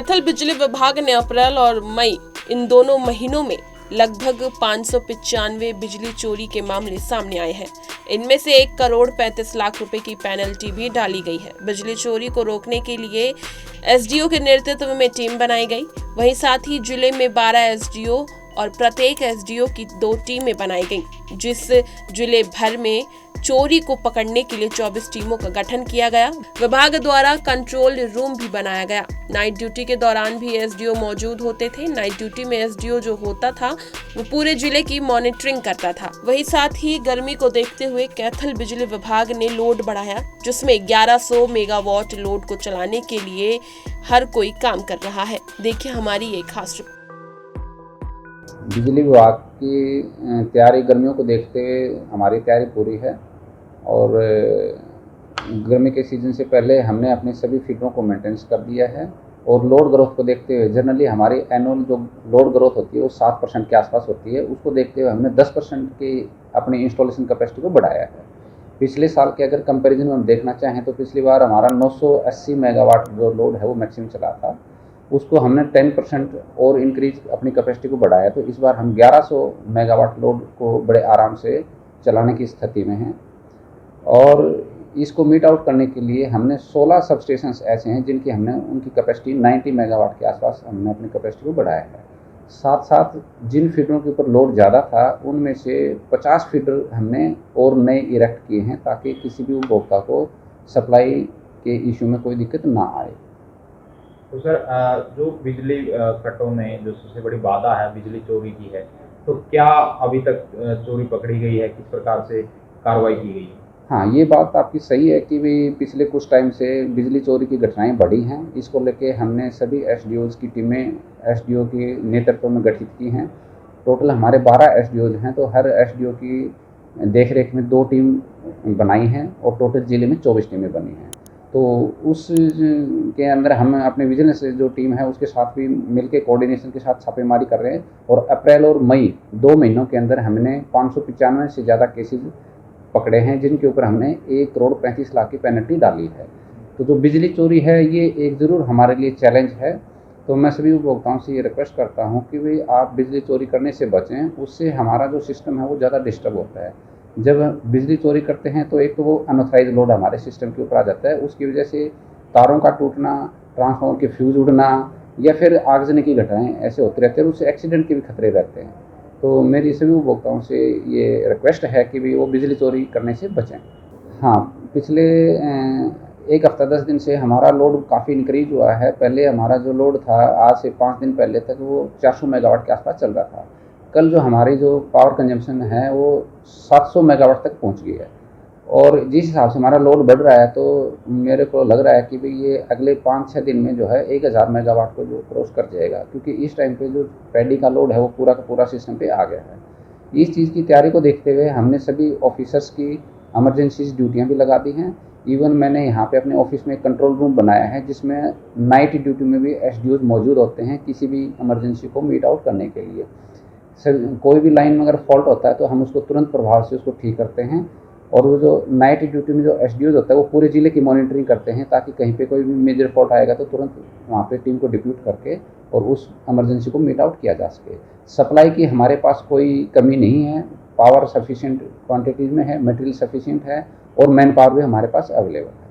कैथल बिजली विभाग ने अप्रैल और मई इन दोनों महीनों में लगभग 595 बिजली चोरी के मामले सामने आए हैं। इनमें से 1,35,00,000 रुपए की पेनल्टी भी डाली गई है। बिजली चोरी को रोकने के लिए एसडीओ के नेतृत्व में टीम बनाई गई। वहीं साथ ही जिले में 12 एसडीओ और प्रत्येक एसडीओ की 2 टीमें बनाई गई, जिस जिले भर में चोरी को पकड़ने के लिए 24 टीमों का गठन किया गया। विभाग द्वारा कंट्रोल रूम भी बनाया गया। नाइट ड्यूटी के दौरान भी एसडीओ मौजूद होते थे। नाइट ड्यूटी में एसडीओ जो होता था वो पूरे जिले की मॉनिटरिंग करता था। वहीं साथ ही गर्मी को देखते हुए कैथल बिजली विभाग ने लोड बढ़ाया, जिसमें 1100 मेगावाट लोड को चलाने के लिए हर कोई काम कर रहा है। देखिए हमारी एक खास रिपोर्ट। बिजली विभाग की तैयारी गर्मियों को देखते हुए हमारी तैयारी पूरी है और गर्मी के सीज़न से पहले हमने अपने सभी फीडरों को मेंटेनेंस कर दिया है और लोड ग्रोथ को देखते हुए जनरली हमारी एनुअल जो लोड ग्रोथ होती है वो 7% के आसपास होती है। उसको देखते हुए हमने 10% की अपनी इंस्टॉलेशन कैपेसिटी को बढ़ाया है। पिछले साल के अगर कंपैरिजन में हम देखना चाहें तो पिछली बार हमारा 980 मेगावाट जो लोड है वो मैक्सिमम चला था, उसको हमने 10% और इंक्रीज अपनी कैपेसिटी को बढ़ाया। तो इस बार हम 1100 मेगावाट लोड को बड़े आराम से चलाने की स्थिति में हैं और इसको मीट आउट करने के लिए हमने 16 सबस्टेशंस ऐसे हैं जिनकी हमने उनकी कैपेसिटी 90 मेगावाट के आसपास हमने अपनी कैपेसिटी को बढ़ाया है। साथ साथ जिन फीडरों के ऊपर लोड ज़्यादा था उनमें से 50 फीडर हमने और नए इरेक्ट किए हैं ताकि किसी भी उपभोक्ता को सप्लाई के इशू में कोई दिक्कत ना आए। तो सर, जो बिजली कटों में जो सबसे बड़ी बाधा है बिजली चोरी की है, तो क्या अभी तक चोरी पकड़ी गई है, किस प्रकार से कार्रवाई की गई है? हाँ, ये बात आपकी सही है कि भी पिछले कुछ टाइम से बिजली चोरी की घटनाएं बढ़ी हैं। इसको लेके हमने सभी एसडीओज़ की टीमें एसडीओ के नेतृत्व में गठित की हैं। टोटल हमारे 12 एसडीओज़ हैं, तो हर एसडीओ की देखरेख में 2 टीम बनाई हैं और टोटल जिले में 24 टीमें बनी हैं। तो उस के अंदर हम अपने विजिलेंस जो टीम है उसके साथ भी मिलके कोऑर्डिनेशन के साथ छापेमारी कर रहे हैं और अप्रैल और मई 2 महीनों के अंदर हमने 595 से ज़्यादा केसेज पकड़े हैं जिनके ऊपर हमने 1,35,00,000 की पेनल्टी डाली है। तो जो बिजली चोरी है ये एक ज़रूर हमारे लिए चैलेंज है। तो मैं सभी उपभोक्ताओं से ये रिक्वेस्ट करता हूँ कि भाई आप बिजली चोरी करने से बचें, उससे हमारा जो सिस्टम है वो ज़्यादा डिस्टर्ब होता है। जब बिजली चोरी करते हैं तो एक तो वो अनऑथराइज लोड हमारे सिस्टम के ऊपर आ जाता है, उसकी वजह से तारों का टूटना, ट्रांसफार्मर के फ्यूज़ उड़ना या फिर आगजनी की घटनाएँ ऐसे होते रहते हैं, उससे एक्सीडेंट के भी खतरे रहते हैं। तो मेरी सभी उपभोक्ताओं से ये रिक्वेस्ट है कि भी वो बिजली चोरी करने से बचें। हाँ, पिछले 1 हफ्ता 10 दिन से हमारा लोड काफ़ी इंक्रीज हुआ है। पहले हमारा जो लोड था आज से 5 दिन पहले तक वो 400 मेगावाट के आसपास चल रहा था। कल जो हमारी जो पावर कंजम्पशन है वो 700 मेगावाट तक पहुंच गई है और जिस हिसाब से हमारा लोड बढ़ रहा है तो मेरे को लग रहा है कि भाई ये अगले 5-6 दिन में जो है 1000 मेगावाट को जो क्रॉस कर जाएगा, क्योंकि इस टाइम पे जो पैडी का लोड है वो पूरा का पूरा सिस्टम पे आ गया है। इस चीज़ की तैयारी को देखते हुए हमने सभी ऑफिसर्स की एमरजेंसी ड्यूटियाँ भी लगा दी हैं। इवन मैंने यहाँ पे अपने ऑफिस में कंट्रोल रूम बनाया है जिसमें नाइट ड्यूटी में भी एसडीओज मौजूद होते हैं किसी भी इमरजेंसी को मीट आउट करने के लिए। सर, कोई भी लाइन में अगर फॉल्ट होता है तो हम उसको तुरंत प्रभाव से उसको ठीक करते हैं और वो जो नाइट ड्यूटी में जो एसडीओज होता है वो पूरे ज़िले की मॉनिटरिंग करते हैं ताकि कहीं पे कोई भी मेजर फॉल्ट आएगा तो तुरंत वहाँ पे टीम को डिप्यूट करके और उस इमरजेंसी को मीट आउट किया जा सके। सप्लाई की हमारे पास कोई कमी नहीं है, पावर सफिशिएंट क्वांटिटीज़ में है, मटेरियल सफिशिएंट है और मैन पावर भी हमारे पास अवेलेबल है।